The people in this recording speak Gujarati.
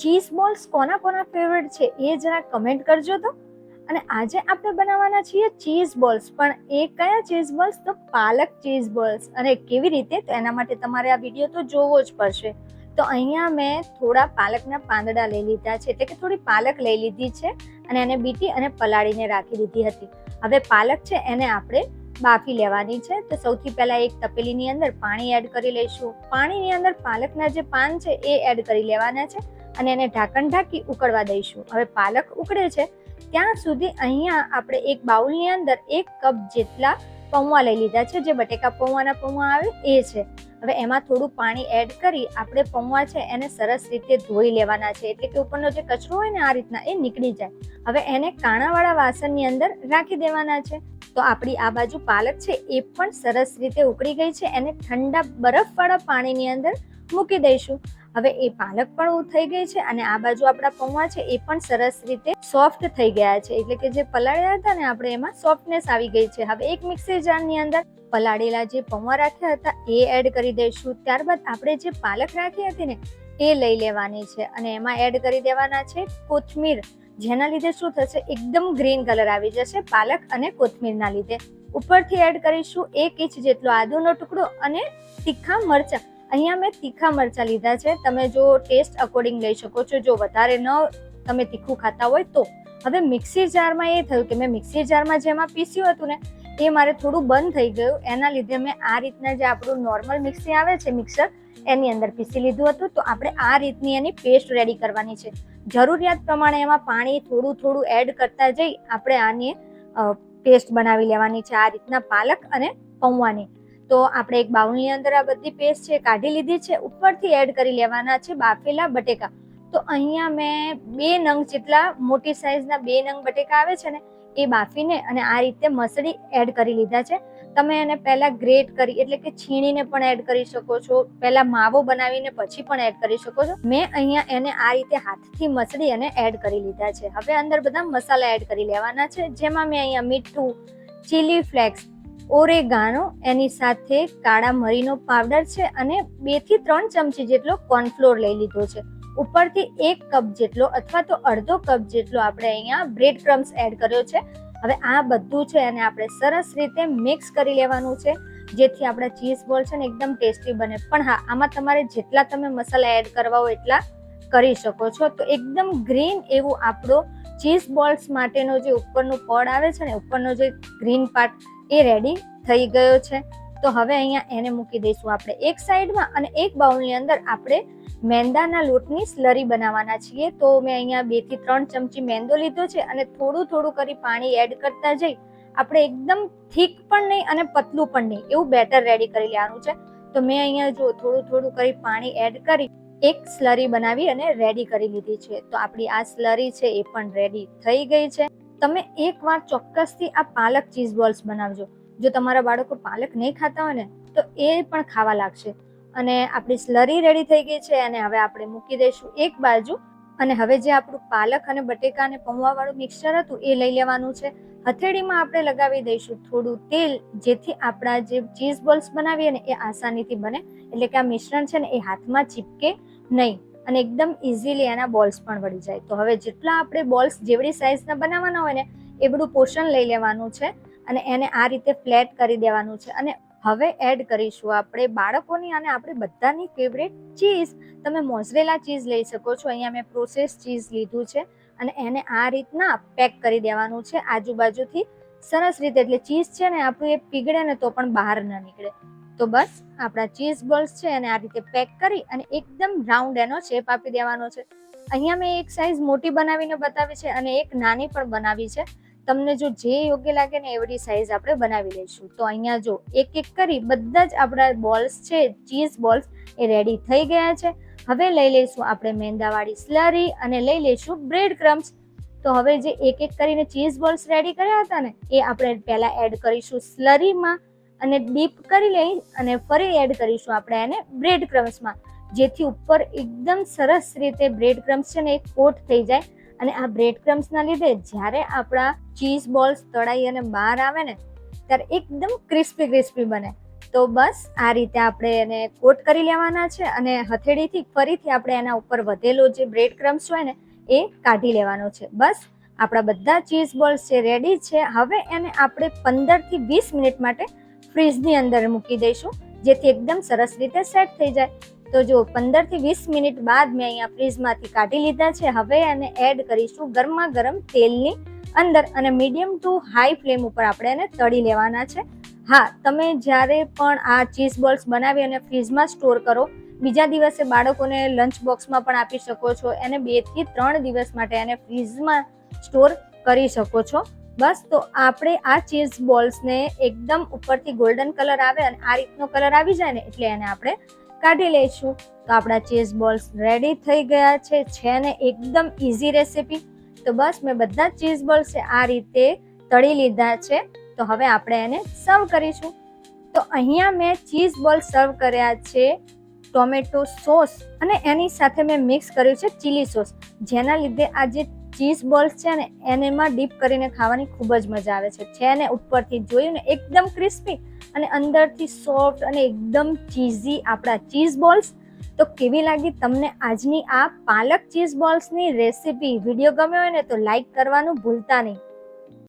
ચીઝ બોલ્સ કોના કોના ફેવરેટ છે એ જરા કમેન્ટ કરજો તો. અને આજે આપણે બનાવવાના છીએ ચીઝ બોલ્સ, પણ એ કયા ચીઝ બોલ્સ? તો પાલક ચીઝ બોલ્સ. અને કેવી રીતે? તો એના માટે તમારે આ વિડીયો તો જોવો જ પડશે. તો અહીંયા મેં થોડા પાલકના પાંદડા લઈ લીધા છે, એટલે કે થોડી પાલક લઈ લીધી છે અને એને બીટી અને પલાળીને રાખી દીધી હતી. હવે પાલક છે એને આપણે બાફી લેવાની છે. તો સૌથી પહેલા એક તપેલીની અંદર પાણી એડ કરી લઈશું. પાણીની અંદર પાલકના જે પાન છે એ એડ કરી લેવાના છે અને એને ઢાંકણ ઢાંકી ઉકળવા દઈશું. હવે પાલક ઉકળે છે ત્યાં સુધી અહીંયા આપણે એક બાઉલની અંદર 1 કપ જેટલા પૌવા લઈ લીધા છે, જે બટેકા પૌવાના પૌવા આવે એ છે. હવે એમાં થોડું પાણી એડ કરી આપણે પૌવા છે એને સરસ રીતે ધોઈ લેવાના છે, એટલે કે ઉપરનો જે કચરો હોય ને આ રીતના એ નીકળી જાય. હવે એને કાણાવાળા વાસણની અંદર રાખી દેવાના છે. તો આપણી આ બાજુ પાલક છે એ પણ સરસ રીતે ઉકળી ગઈ છે, એને ઠંડા બરફવાળા પાણીની અંદર મૂકી દઈશું. હવે એ પાલક પણ થઈ ગઈ છે અને આ બાજુ આપણા પૌવા છે એ પણ સરસ રીતે સોફ્ટ થઈ ગયા છે, એટલે કે જે પલાળ્યા હતા ને આપણે એમાં સોફ્ટનેસ આવી ગઈ છે. હવે એક મિક્સર જારની અંદર પલાળેલા જે પૌવા રાખ્યા હતા એ એડ કરી દઈશું. ત્યારબાદ આપણે જે પાલક રાખી હતી ને એ લઈ લેવાની છે અને એમાં એડ કરી દેવાના છે કોથમીર, જેના લીધે શું થશે, એકદમ ગ્રીન કલર આવી જશે પાલક અને કોથમીરના લીધે. ઉપરથી એડ કરીશું 1 ઇંચ જેટલો આદુનો ટુકડો અને તીખા મરચા. અહીંયા મેં તીખા મરચા લીધા છે, તમે જો ટેસ્ટ અકોર્ડિંગ લઈ શકો છો, જો વધારે ન તમે તીખું ખાતા હોય તો. હવે મિક્સર જારમાં એ થયું કે મેં મિક્સર જારમાં જેમાં પીસ્યું હતું ને એ મારે થોડું બંધ થઈ ગયું, એના લીધે મેં આ રીતના જે આપણું નોર્મલ મિક્સી આવે છે મિક્સર એની અંદર પીસી લીધું હતું. તો આપણે આ રીતની એની પેસ્ટ રેડી કરવાની છે. જરૂરિયાત પ્રમાણે એમાં પાણી થોડું એડ કરતા જઈ આપણે આની પેસ્ટ બનાવી લેવાની છે, આ રીતના પાલક અને પૌવાની. તો આપણે એક બાઉલની અંદર આ બધી પેસ્ટ છે કાઢી લીધી છે. ઉપરથી એડ કરી લેવાના છે બાફેલા બટેકા. તો અહીંયા મેં 2 નંગ જેટલા મોટી સાઈઝના 2 નંગ બટેકા આવે છે ને એ બાફીને અને આ રીતે મસળી એડ કરી લીધા છે. તમે એને પહેલા ગ્રેટ કરી એટલે કે છીણીને પણ એડ કરી શકો છો, પહેલા માવો બનાવીને પછી પણ એડ કરી શકો છો. મેં અહીંયા એને આ રીતે હાથથી મસળી અને એડ કરી લીધા છે. હવે અંદર બધા મસાલા એડ કરી લેવાના છે, જેમાં મેં અહીંયા મીઠું, ચીલી ફ્લેક્સ, ઓરેગાનો, એની સાથે કાળા મરીનો પાવડર છે અને 2 થી 3 ચમચી જેટલો કોર્નફ્લોર લઈ લીધો છે. ઉપરથી 1 કપ જેટલો અથવા તો અડધો કપ જેટલો આપણે અહીંયા બ્રેડ ક્રમ્સ એડ કર્યો છે. હવે આ બધું છે અને આપણે સરસ રીતે મિક્સ કરી લેવાનું છે, જેથી આપણા ચીઝ બોલ છે ને એકદમ ટેસ્ટી બને. પણ હા, આમાં તમારે જેટલા તમે મસાલા એડ કરવા હોય એટલા કરી શકો છો. તો એકદમ ગ્રીન એવું આપણો ચીઝ બોલ્સ માટેનો જે ઉપરનું પડ આવે છે ને, ઉપરનો જે ગ્રીન પાર્ટ એ રેડી થઈ ગયો છે. તો હવે અહીંયા એને મૂકી દઈશું આપણે એક સાઈડમાં અને એક બાઉલની અંદર આપણે મેંદાના લોટની સ્લરી બનાવવાના છીએ. તો મેં અહીંયા 2 થી 3 ચમચી મેંદો લીધો છે અને થોડું કરી પાણી એડ કરતા જઈ આપણે એકદમ થીક પણ નહીં અને પતલું પણ નહીં એવું બેટર રેડી કરી લેવાનું છે. તો મેં અહીંયા જો થોડું કરી પાણી એડ કરી એક સ્લરી બનાવી અને રેડી કરી લીધી છે. તો આપણી આ સ્લરી છે એ પણ રેડી થઈ ગઈ છે. તમે એકવાર ચોક્કસથી આ પાલક ચીઝ બોલ્સ બનાવજો. જો તમારા બાળકો પાલક નહીં ખાતા હોય ને તો એ પણ ખાવા લાગશે. અને આપણી સ્લરી રેડી થઈ ગઈ છે અને હવે આપણે મૂકી દઈશું એક બાજુ. અને હવે જે આપણું પાલક અને બટેકા અને પૌવા વાળું મિક્સચર હતું એ લઈ લેવાનું છે. હથેળીમાં આપણે લગાવી દઈશું થોડું તેલ, જેથી આપણા જે ચીઝ બોલ્સ બનાવીએ ને એ આસાનીથી બને, એટલે કે આ મિશ્રણ છે ને એ હાથમાં ચીપકે નહીં અને એકદમ ઇઝીલી એના બોલ્સ પણ વળી જાય. તો હવે જેટલા આપણે બોલ્સ જેવડી સાઈઝના બનાવવાના હોય ને એવડું પોર્શન લઈ લેવાનું છે અને એને આ રીતે ફ્લેટ કરી દેવાનું છે. અને હવે એડ કરીશું આપણે બાળકોની અને આપણે બધાની ફેવરેટ ચીઝ. તમે મોઝરેલા ચીઝ લઈ શકો છો. અહીંયા મેં પ્રોસેસ ચીઝ લીધું છે અને એને આ રીતના પેક કરી દેવાનું છે આજુબાજુથી સરસ રીતે, એટલે ચીઝ છે ને આપણું એ પીગળે ને તો પણ બહાર ન નીકળે. તો બસ આપણા ચીઝ બોલ્સ છે એને આ રીતે પેક કરી અને એકદમ રાઉન્ડ એનો શેપ આપી દેવાનો છે. અહીંયા મેં એક સાઈઝ મોટી બનાવીને બતાવી છે અને એક નાની પણ બનાવી છે. તમને જો જે યોગ્ય લાગે ને એવડી સાઈઝ આપણે બનાવી લઈશું. તો અહીંયા જો એક કરી બધા જ આપણા બોલ્સ છે ચીઝ બોલ્સ એ રેડી થઈ ગયા છે. હવે લઈ લઈશું આપણે મેંદાવાળી સ્લરી અને લઈ લઈશું બ્રેડ ક્રમ્સ. તો હવે જે એક કરીને ચીઝ બોલ્સ રેડી કર્યા હતા ને એ આપણે પહેલા એડ કરીશું સ્લરીમાં અને ડીપ કરી લઈ અને ફરી એડ કરીશું આપણે એને બ્રેડ ક્રમ્સમાં, જેથી ઉપર એકદમ સરસ રીતે બ્રેડ ક્રમ્સ છે ને એ કોટ થઈ જાય. અને આ બ્રેડ ક્રમ્સના લીધે જ્યારે આપણા ચીઝ બોલ્સ તળાઈ અને બહાર આવે ને ત્યારે એકદમ ક્રિસ્પી બને. તો બસ આ રીતે આપણે એને કોટ કરી લેવાના છે અને હથેળીથી ફરીથી આપણે એના ઉપર વધેલો જે બ્રેડ ક્રમ્સ હોય ને એ કાઢી લેવાનો છે. બસ આપણા બધા ચીઝ બોલ્સ છે રેડી છે. હવે એને આપણે 15 થી 20 મિનિટ માટે ફ્રીઝની અંદર મૂકી દઈશું, જેથી એકદમ સરસ રીતે સેટ થઈ જાય. તો જો 15 થી 20 મિનિટ બાદ મેં અહીંયા ફ્રીઝમાંથી કાઢી લીધા છે. હવે એને એડ કરીશું ગરમા ગરમ તેલની અંદર અને મીડિયમ ટુ હાઈ ફ્લેમ ઉપર આપણે એને તળી લેવાના છે. હા, તમે જ્યારે પણ આ ચીઝ બોલ્સ બનાવી અને ફ્રીઝમાં સ્ટોર કરો, બીજા દિવસે બાળકોને લંચ બોક્સમાં પણ આપી શકો છો. એને 2 થી 3 દિવસ માટે એને ફ્રીઝમાં સ્ટોર કરી શકો છો. બસ તો આપણે આ ચીઝ બોલ્સને એકદમ ઉપરથી ગોલ્ડન કલર આવે અને આ રીતનો કલર આવી જાય ને એટલે એને આપણે કાઢી લઈશું. તો આપણા ચીઝ બોલ્સ રેડી થઈ ગયા છે ને એકદમ ઇઝી રેસીપી. તો બસ મેં બધા ચીઝ બોલ્સ આ રીતે તળી લીધા છે. તો હવે આપણે એને સર્વ કરીશું. તો અહીંયા મેં ચીઝ બોલ સર્વ કર્યા છે ટોમેટો સોસ અને એની સાથે મેં મિક્સ કર્યું છે ચીલી સોસ, જેના લીધે આ જે ચીઝ બોલ્સ છે ને એમાં ડીપ કરીને ખાવાની ખૂબ જ મજા આવે છે ને ઉપરથી જોયું ને એકદમ ક્રિસ્પી અને અંદરથી સોફ્ટ અને એકદમ ચીઝી આપણા ચીઝ બોલ્સ. તો કેવી લાગી તમને આજની આ પાલક ચીઝ બોલ્સની રેસીપી? વિડીયો ગમ્યો હોય ને તો લાઈક કરવાનું ભૂલતા નહીં.